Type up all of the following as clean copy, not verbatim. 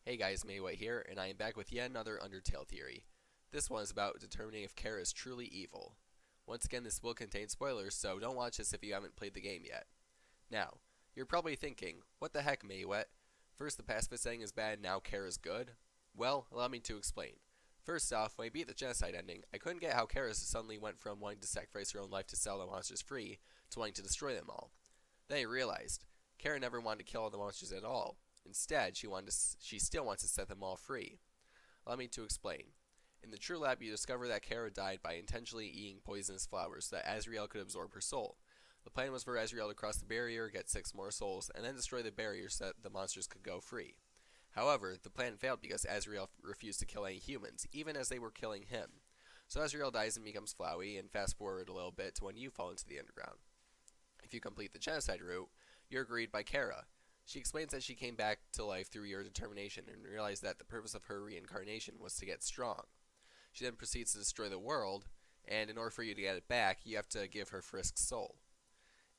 Hey guys, Maewtt here, and I am back with yet another Undertale theory. This one is about determining if Chara is truly evil. Once again, this will contain spoilers, so don't watch this if you haven't played the game yet. Now, you're probably thinking, what the heck, Maewtt? First the pacifist ending is bad, now Chara's good? Well, allow me to explain. First off, when I beat the Genocide Ending, I couldn't get how Chara suddenly went from wanting to sacrifice her own life to set all the monsters free, to wanting to destroy them all. Then I realized, Chara never wanted to kill all the monsters at all. Instead, she still wants to set them all free. Allow me to explain. In the True Lab, you discover that Chara died by intentionally eating poisonous flowers so that Azrael could absorb her soul. The plan was for Azrael to cross the barrier, get 6 more souls, and then destroy the barrier so that the monsters could go free. However, the plan failed because Azrael refused to kill any humans, even as they were killing him. So Azrael dies and becomes Flowey, and fast forward a little bit to when you fall into the underground. If you complete the genocide route, you're greeted by Chara. She explains that she came back to life through your determination and realized that the purpose of her reincarnation was to get strong. She then proceeds to destroy the world, and in order for you to get it back, you have to give her Frisk's soul.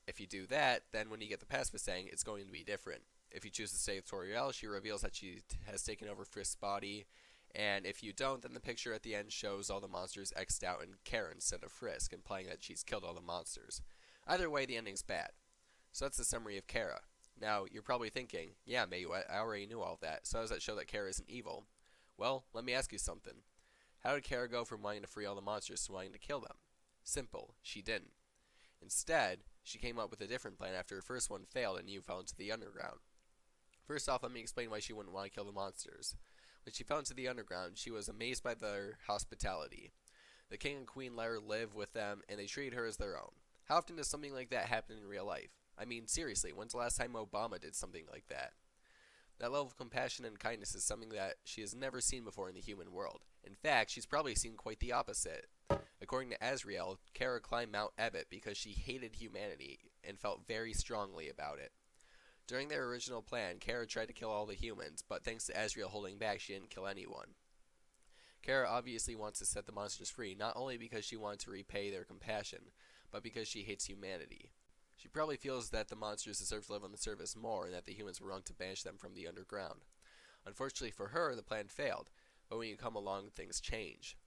If you do that, then when you get the pacifist saying, it's going to be different. If you choose to stay with Toriel, she reveals that she has taken over Frisk's body, and if you don't, then the picture at the end shows all the monsters X'd out in Karen instead of Frisk, implying that she's killed all the monsters. Either way, the ending's bad. So that's the summary of Chara. Now, you're probably thinking, yeah, Maewtt, I already knew all of that, so how does that show that Chara isn't evil? Well, let me ask you something. How did Chara go from wanting to free all the monsters to wanting to kill them? Simple, she didn't. Instead, she came up with a different plan after her first one failed and you fell into the underground. First off, let me explain why she wouldn't want to kill the monsters. When she fell into the underground, she was amazed by their hospitality. The king and queen let her live with them, and they treated her as their own. How often does something like that happen in real life? I mean, seriously, when's the last time Obama did something like that? That level of compassion and kindness is something that she has never seen before in the human world. In fact, she's probably seen quite the opposite. According to Azrael, Chara climbed Mount Maewtt because she hated humanity and felt very strongly about it. During their original plan, Chara tried to kill all the humans, but thanks to Azrael holding back, she didn't kill anyone. Chara obviously wants to set the monsters free, not only because she wanted to repay their compassion, but because she hates humanity. She probably feels that the monsters deserve to live on the surface more and that the humans were wrong to banish them from the underground. Unfortunately for her, the plan failed, but when you come along, things change.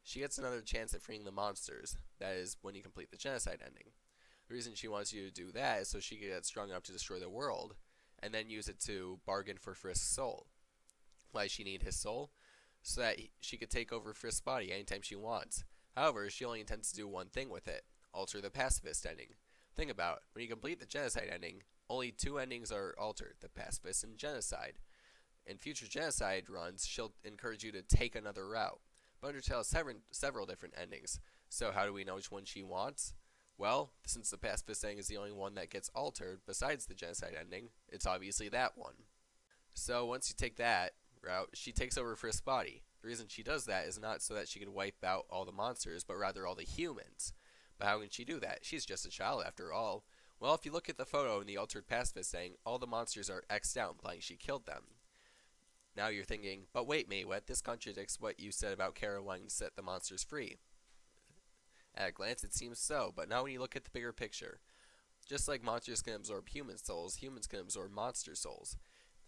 She gets another chance at freeing the monsters, that is, when you complete the genocide ending. The reason she wants you to do that is so she can get strong enough to destroy the world, and then use it to bargain for Frisk's soul. Why does she need his soul? So that she could take over Frisk's body anytime she wants. However, she only intends to do one thing with it, alter the pacifist ending. Think about it, when you complete the genocide ending, only 2 endings are altered, the pacifist and genocide. In future genocide runs, she'll encourage you to take another route. But Undertale has several different endings, so how do we know which one she wants? Well, since the pacifist ending is the only one that gets altered besides the genocide ending, it's obviously that one. So once you take that route, she takes over Frisk's body. The reason she does that is not so that she can wipe out all the monsters, but rather all the humans. But how can she do that? She's just a child after all. Well, if you look at the photo in the altered pacifist saying, all the monsters are X'd out, implying she killed them. Now you're thinking, but wait, Maewtt, this contradicts what you said about Chara wanting to set the monsters free. At a glance, it seems so, but now when you look at the bigger picture, just like monsters can absorb human souls, humans can absorb monster souls.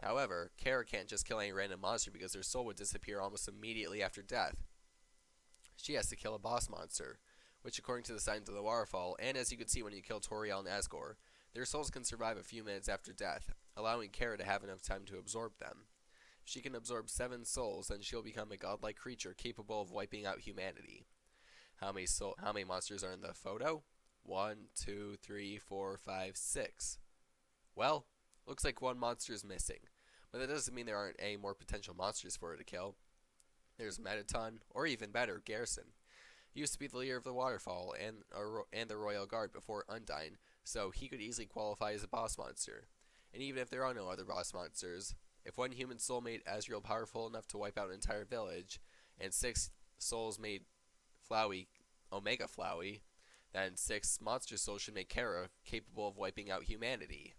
However, Chara can't just kill any random monster because their soul would disappear almost immediately after death. She has to kill a boss monster, which according to the signs of the waterfall, and as you can see when you kill Toriel and Asgore, their souls can survive a few minutes after death, allowing Chara to have enough time to absorb them. If she can absorb 7 souls, then she'll become a godlike creature capable of wiping out humanity. How many monsters are in the photo? 1, 2, 3, 4, 5, 6. Well, looks like 1 monster is missing, but that doesn't mean there aren't any more potential monsters for her to kill. There's Mettaton, or even better, Garrison. He used to be the leader of the Waterfall and the Royal Guard before Undyne, so he could easily qualify as a boss monster. And even if there are no other boss monsters, if 1 human soul made Azrael powerful enough to wipe out an entire village, and 6 souls made Flowey Omega Flowey, then 6 monster souls should make Chara capable of wiping out humanity.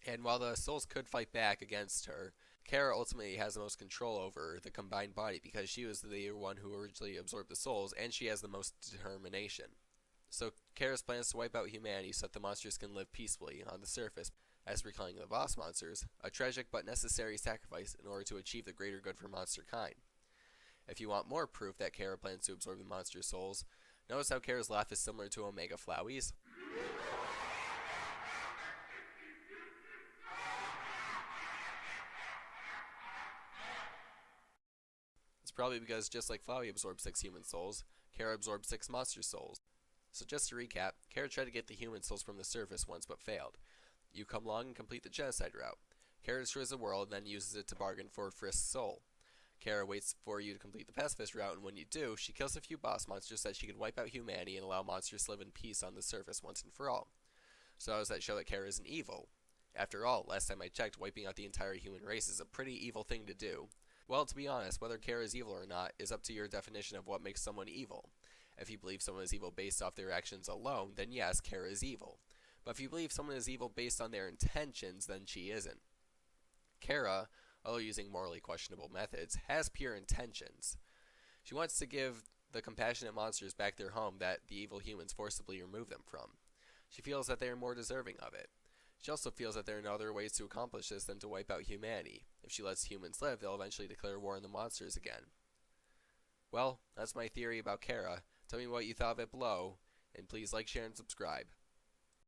And while the souls could fight back against her, Chara ultimately has the most control over the combined body because she was the one who originally absorbed the souls, and she has the most determination. So Chara's plan is to wipe out humanity so that the monsters can live peacefully on the surface. As for killing the boss monsters, a tragic but necessary sacrifice in order to achieve the greater good for monster kind. If you want more proof that Chara plans to absorb the monster's souls, notice how Chara's laugh is similar to Omega Flowey's. It's probably because just like Flowey absorbs 6 human souls, Chara absorbs 6 monster souls. So just to recap, Chara tried to get the human souls from the surface once but failed. You come along and complete the Genocide route. Chara destroys the world and then uses it to bargain for Frisk's soul. Chara waits for you to complete the Pacifist route, and when you do, she kills a few boss monsters so that she can wipe out humanity and allow monsters to live in peace on the surface once and for all. So how does that show that Chara isn't evil? After all, last time I checked, wiping out the entire human race is a pretty evil thing to do. Well, to be honest, whether Chara is evil or not is up to your definition of what makes someone evil. If you believe someone is evil based off their actions alone, then yes, Chara is evil. But if you believe someone is evil based on their intentions, then she isn't. Chara, although using morally questionable methods, has pure intentions. She wants to give the compassionate monsters back their home that the evil humans forcibly remove them from. She feels that they are more deserving of it. She also feels that there are no other ways to accomplish this than to wipe out humanity. If she lets humans live, they'll eventually declare war on the monsters again. Well, that's my theory about Chara. Tell me what you thought of it below, and please like, share, and subscribe.